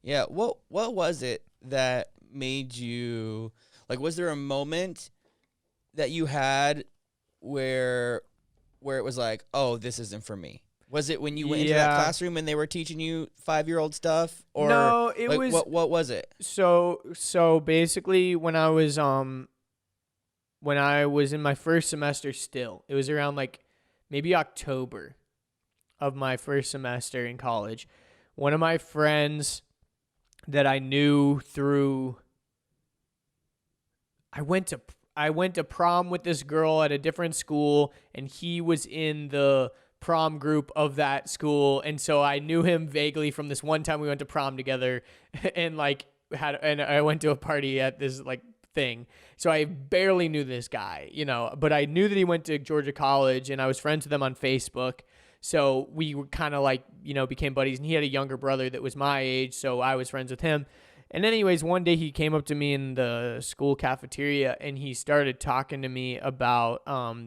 Yeah. What was it that made you like? Was there a moment that you had where it was like, oh, this isn't for me? Was it when you went into that Yeah. classroom and they were teaching you 5-year-old stuff, or No, it like was what was it? so basically when I was in my first semester still. It was around like maybe October of my first semester in college. One of my friends that I knew through I went to I went to prom with this girl at a different school, and he was in the prom group of that school, and so I knew him vaguely from this one time we went to prom together, and I went to a party at this like thing. So I barely knew this guy, but I knew that he went to Georgia College, and I was friends with him on Facebook. So we were kind of like, became buddies, and he had a younger brother that was my age, so I was friends with him. And anyways, one day he came up to me in the school cafeteria and he started talking to me about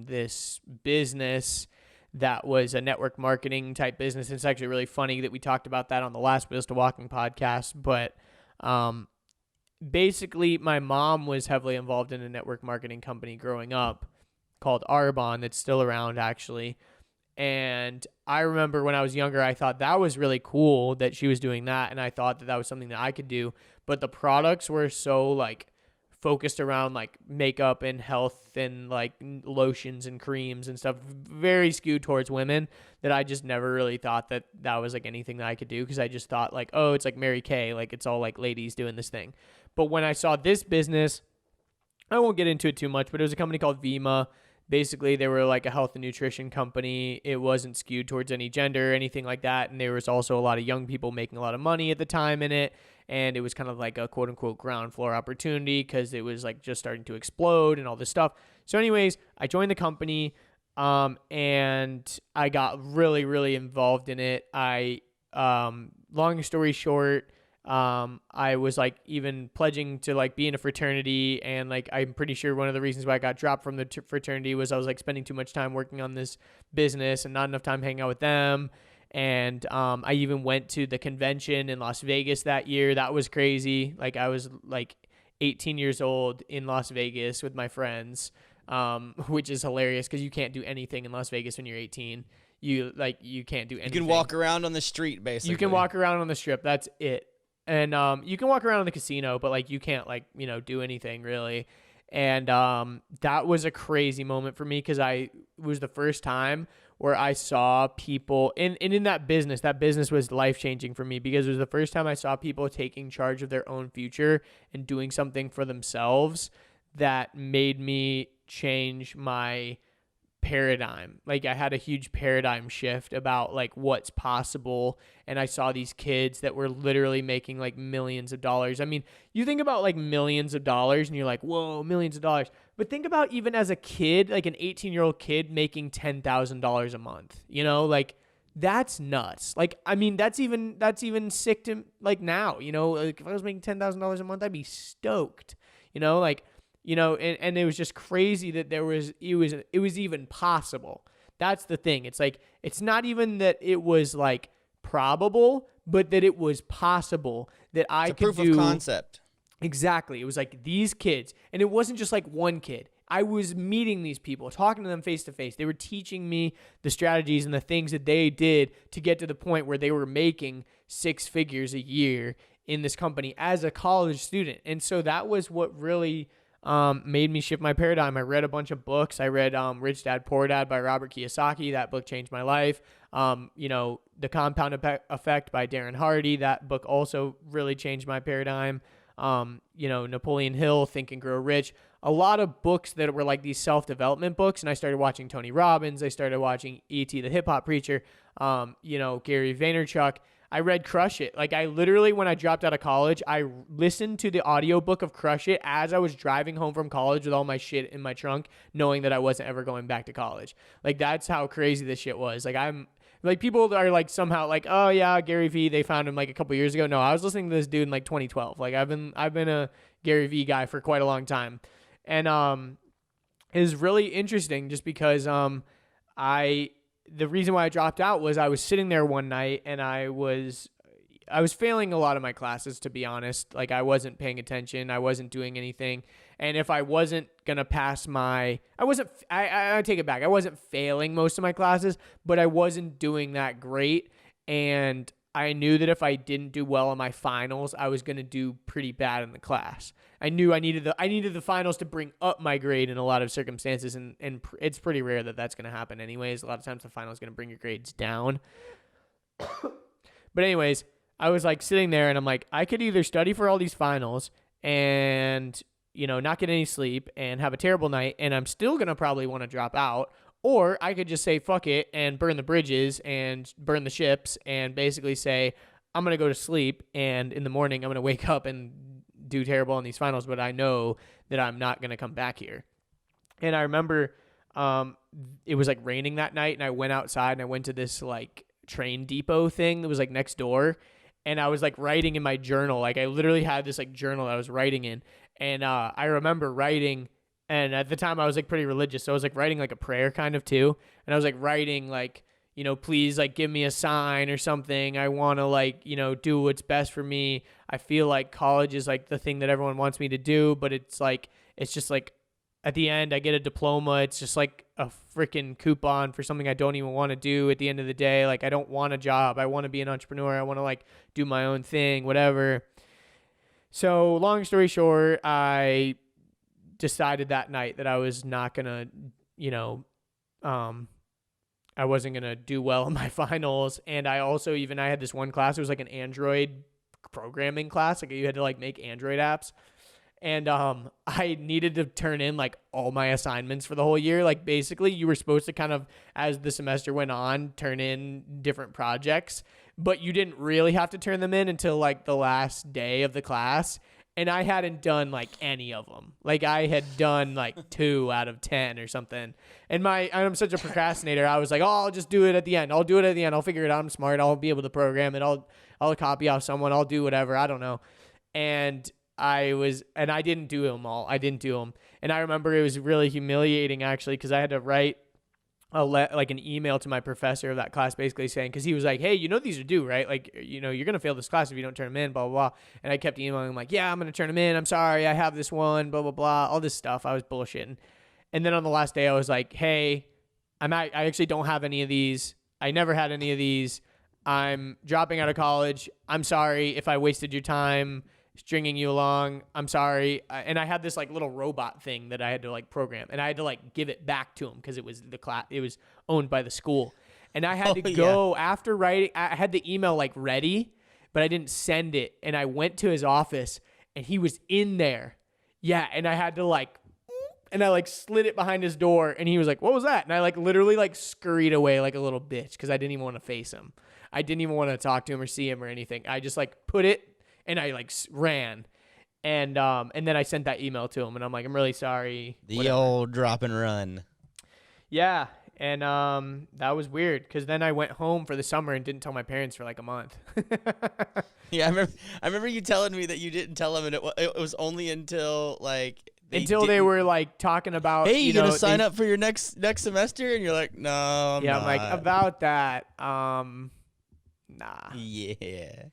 this business that was a network marketing type business. It's actually really funny that we talked about that on the last Biz to Walking podcast. But basically, my mom was heavily involved in a network marketing company growing up called Arbonne that's still around actually. And I remember when I was younger, I thought that was really cool that she was doing that. And I thought that that was something that I could do. But the products were so like focused around like makeup and health and like lotions and creams and stuff, very skewed towards women, that I just never really thought that that was like anything that I could do. Because I just thought like, oh, it's like Mary Kay. Like it's all like ladies doing this thing. But when I saw this business, I won't get into it too much, but it was a company called Vima. Basically, they were like a health and nutrition company. It wasn't skewed towards any gender or anything like that. And there was also a lot of young people making a lot of money at the time in it. And it was kind of like a quote unquote ground floor opportunity because it was like just starting to explode and all this stuff. So anyways, I joined the company and I got really, really involved in it. Long story short, I was like even pledging to like be in a fraternity, and like I'm pretty sure one of the reasons why I got dropped from the fraternity was I was like spending too much time working on this business and not enough time hanging out with them. And I even went to the convention in Las Vegas that year. That was crazy. Like I was like 18 years old in Las Vegas with my friends, which is hilarious because you can't do anything in Las Vegas when you're 18. You can't do anything. You can walk around on the street, basically. You can walk around on the strip. That's it. And you can walk around in the casino, but like you can't like do anything really. And that was a crazy moment for me because it was the first time where I saw people in that business was life changing for me because it was the first time I saw people taking charge of their own future and doing something for themselves that made me change my paradigm. Like I had a huge paradigm shift about like what's possible, and I saw these kids that were literally making like millions of dollars. I mean, you think about like millions of dollars and you're like, whoa, millions of dollars. But think about even as a kid, like an 18-year-old kid making $10,000 a month, like that's nuts. Like, I mean, that's even sick to like now, like if I was making $10,000 a month, I'd be stoked, and it was just crazy that it was even possible. That's the thing. It's like, it's not even that it was like probable, but that it was possible that I could do. It's a proof of concept. Exactly. It was like these kids, and it wasn't just like one kid. I was meeting these people, talking to them face to face. They were teaching me the strategies and the things that they did to get to the point where they were making 6 figures a year in this company as a college student. And so that was what really made me shift my paradigm. I read a bunch of books. I read Rich Dad Poor Dad by Robert Kiyosaki. That book changed my life. The Compound Effect by Darren Hardy. That book also really changed my paradigm. Napoleon Hill, Think and Grow Rich. A lot of books that were like these self-development books. And I started watching Tony Robbins. I started watching E.T. the Hip Hop Preacher. Gary Vaynerchuk. I read Crush It. Like I literally, when I dropped out of college, I listened to the audiobook of Crush It as I was driving home from college with all my shit in my trunk, knowing that I wasn't ever going back to college. Like that's how crazy this shit was. Like I'm like, people are like somehow like, oh yeah, Gary Vee, they found him like a couple years ago. No, I was listening to this dude in like 2012. Like I've been a Gary Vee guy for quite a long time. And it was really interesting just because the reason why I dropped out was I was sitting there one night and I was I was failing a lot of my classes, to be honest. Like I wasn't paying attention. I wasn't doing anything. And if I wasn't going to pass I take it back. I wasn't failing most of my classes, but I wasn't doing that great. And I knew that if I didn't do well in my finals, I was going to do pretty bad in the class. I knew I needed the finals to bring up my grade in a lot of circumstances, and it's pretty rare that that's going to happen anyways. A lot of times the final is going to bring your grades down. But anyways, I was like sitting there and I'm like, I could either study for all these finals and, not get any sleep and have a terrible night, and I'm still going to probably want to drop out, or I could just say, fuck it, and burn the bridges and burn the ships and basically say, I'm going to go to sleep, and in the morning I'm going to wake up and do terrible in these finals, but I know that I'm not going to come back here. And I remember it was like raining that night, and I went outside and I went to this like train depot thing that was like next door, and I was like writing in my journal. Like I literally had this like journal that I was writing in, and I remember writing, and at the time I was like pretty religious, so I was like writing like a prayer kind of too, and I was like writing like, please like give me a sign or something. I want to like, do what's best for me. I feel like college is like the thing that everyone wants me to do, but it's just like at the end I get a diploma. It's just like a freaking coupon for something I don't even want to do at the end of the day. Like I don't want a job. I want to be an entrepreneur. I want to like do my own thing, whatever. So long story short, I decided that night that I was not going to, I wasn't going to do well in my finals. And I had this one class. It was like an Android programming class. Like you had to like make Android apps. And I needed to turn in like all my assignments for the whole year. Like basically you were supposed to kind of, as the semester went on, turn in different projects, but you didn't really have to turn them in until like the last day of the class. And I hadn't done like any of them. Like I had done like 2 out of 10 or something. And I'm such a procrastinator. I was like, I'll just do it at the end. I'll do it at the end. I'll figure it out. I'm smart. I'll be able to program it. I'll copy off someone. I'll do whatever. I don't know. And I didn't do them all. I didn't do them. And I remember it was really humiliating actually, because I had to write like an email to my professor of that class basically saying, because he was like, hey, these are due, right? Like, you're going to fail this class if you don't turn them in, blah, blah, blah. And I kept emailing him like, yeah, I'm going to turn them in. I'm sorry. I have this one, blah, blah, blah, all this stuff. I was bullshitting. And then on the last day I was like, hey, I actually don't have any of these. I never had any of these. I'm dropping out of college. I'm sorry if I wasted your time stringing you along. I'm sorry. And I had this like little robot thing that I had to like program, and I had to like give it back to him because it was the class. It was owned by the school, and I had to go after writing. I had the email like ready, but I didn't send it. And I went to his office, and he was in there. Yeah, and I had to like, and I like slid it behind his door, and he was like, "What was that?" And I like literally like scurried away like a little bitch because I didn't even want to face him. I didn't even want to talk to him or see him or anything. I just like put it. And I like ran, and then I sent that email to him, and I'm like, I'm really sorry. The old drop and run. Yeah, and that was weird because then I went home for the summer and didn't tell my parents for like a month. Yeah, I remember you telling me that you didn't tell them, and it was only until like they were like talking about, hey, you gonna sign up for your next semester, and you're like, no, I'm not. I'm like, about that, nah. Yeah.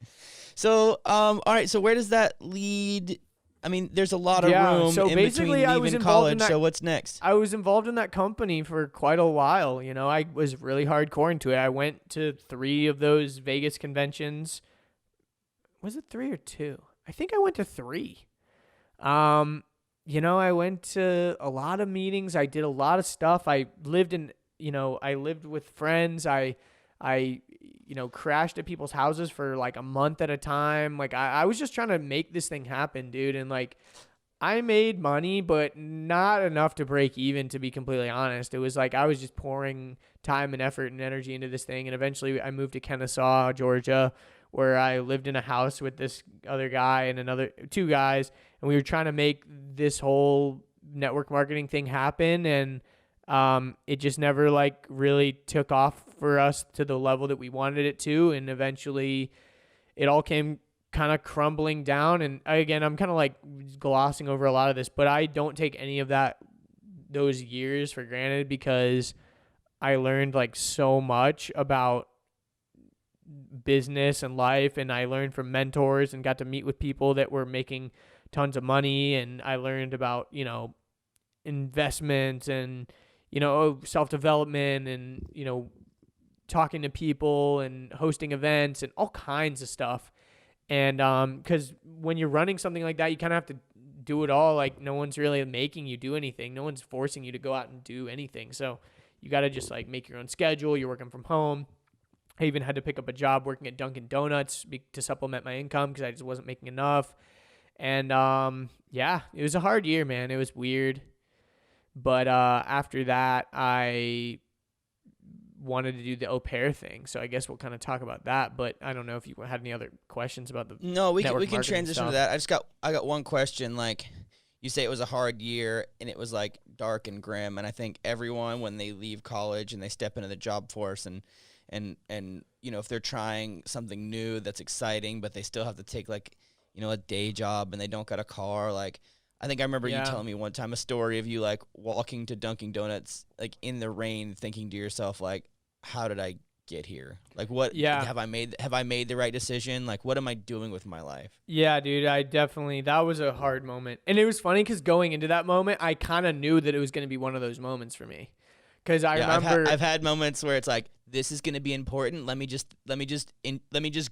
So, all right. So where does that lead? I mean, there's a lot of room so in basically between leaving college. So what's next? I was involved in that company for quite a while. I was really hardcore into it. I went to 3 of those Vegas conventions. Was it 3 or 2? I think I went to 3. I went to a lot of meetings. I did a lot of stuff. I lived with friends. I crashed at people's houses for like a month at a time. Like I was just trying to make this thing happen, dude. And like I made money, but not enough to break even, to be completely honest. It was like I was just pouring time and effort and energy into this thing. And eventually I moved to Kennesaw, Georgia, where I lived in a house with this other guy and 2 guys. And we were trying to make this whole network marketing thing happen. And it just never like really took off for us to the level that we wanted it to. And eventually it all came kind of crumbling down. And again, I'm kind of like glossing over a lot of this, but I don't take any of those years for granted, because I learned like so much about business and life, and I learned from mentors and got to meet with people that were making tons of money, and I learned about, you know, investments and, you know, self-development and, you know, talking to people and hosting events and all kinds of stuff. And because when you're running something like that, you kind of have to do it all. Like, no one's really making you do anything. No one's forcing you to go out and do anything. So you got to just like make your own schedule. You're working from home. I even had to pick up a job working at Dunkin Donuts to supplement my income because I just wasn't making enough. And yeah, it was a hard year, man. It was weird. But after that, I wanted to do the au pair thing. So I guess we'll kind of talk about that. But I don't know if you had any other questions about the No, we network can marketing transition stuff. to that. I got one question. Like, you say it was a hard year and it was like dark and grim. And I think everyone, when they leave college and they step into the job force and you know, if they're trying something new that's exciting, but they still have to take like, you know, a day job and they don't got a car. Like, I think I remember you telling me one time a story of you like walking to Dunkin Donuts like in the rain, thinking to yourself like, how did I get here? Like, what have I made the right decision? Like, what am I doing with my life? Yeah, dude, that was a hard moment. And it was funny because going into that moment, I kind of knew that it was going to be one of those moments for me. Because I remember I've had moments where it's like, this is going to be important. Let me just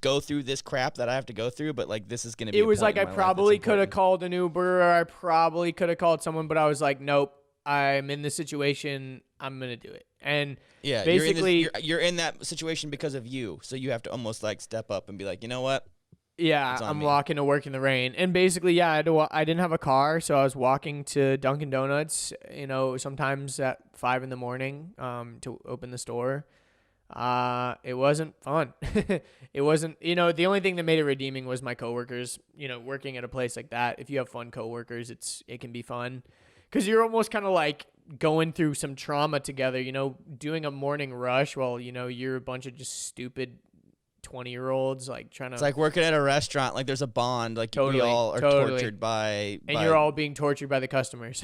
go through this crap that I have to go through. But like, this is going to be. It was like I probably could have called an Uber, or I probably could have called someone, but I was like, nope, I'm in this situation. I'm gonna do it. And yeah, basically, you're in that situation because of you. So you have to almost like step up and be like, you know what? Yeah, I'm walking to work in the rain. And basically, yeah, I didn't have a car, so I was walking to Dunkin Donuts, you know, sometimes at 5 a.m. To open the store. It wasn't fun. It wasn't, you know, the only thing that made it redeeming was my coworkers. You know, working at a place like that, if you have fun coworkers, it can be fun. Because you're almost kind of like going through some trauma together, you know, doing a morning rush while, you know, you're a bunch of just stupid 20-year-olds like trying to. It's like working at a restaurant. Like, there's a bond. Like, we all are tortured by. And you're all being tortured by the customers.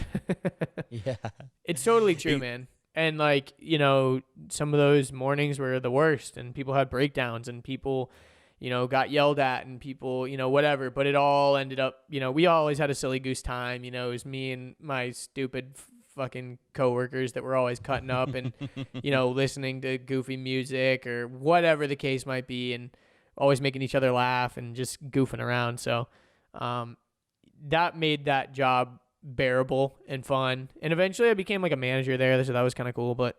Yeah, it's totally true, man. And like, you know, some of those mornings were the worst, and people had breakdowns, and people, you know, got yelled at, and people, you know, whatever. But it all ended up, you know, we always had a silly goose time. You know, it was me and my stupid fucking coworkers that were always cutting up and, you know, listening to goofy music or whatever the case might be, and always making each other laugh and just goofing around. So that made that job bearable and fun. And eventually I became like a manager there, so that was kind of cool. But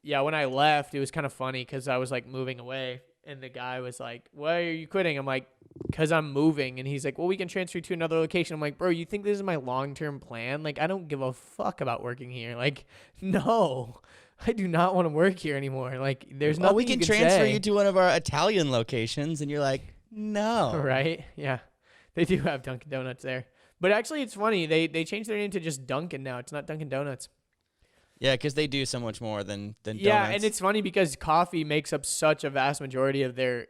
yeah, when I left, it was kind of funny because I was like moving away, and the guy was like, why are you quitting? I'm like, because I'm moving. And he's like, well, we can transfer you to another location. I'm like, bro, you think this is my long-term plan? Like, I don't give a fuck about working here. Like, no, I do not want to work here anymore. Like, there's nothing we can transfer you to one of our Italian locations. And you're like, no. Right? Yeah. They do have Dunkin' Donuts there. But actually, it's funny. They changed their name to just Dunkin' now. It's not Dunkin' Donuts. Yeah, because they do so much more than donuts. Yeah, and it's funny because coffee makes up such a vast majority of their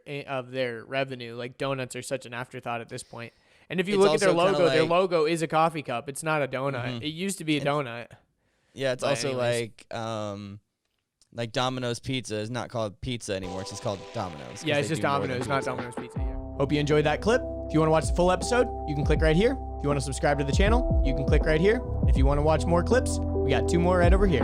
revenue. Like, donuts are such an afterthought at this point. And if you look at their logo is a coffee cup. It's not a donut. Mm-hmm. It used to be a donut. Yeah, it's also like Domino's Pizza is not called pizza anymore. It's just called Domino's. Yeah, it's just Domino's, not Domino's Pizza. Yeah. Hope you enjoyed that clip. If you want to watch the full episode, you can click right here. If you want to subscribe to the channel, you can click right here. If you want to watch more clips, we got 2 more right over here.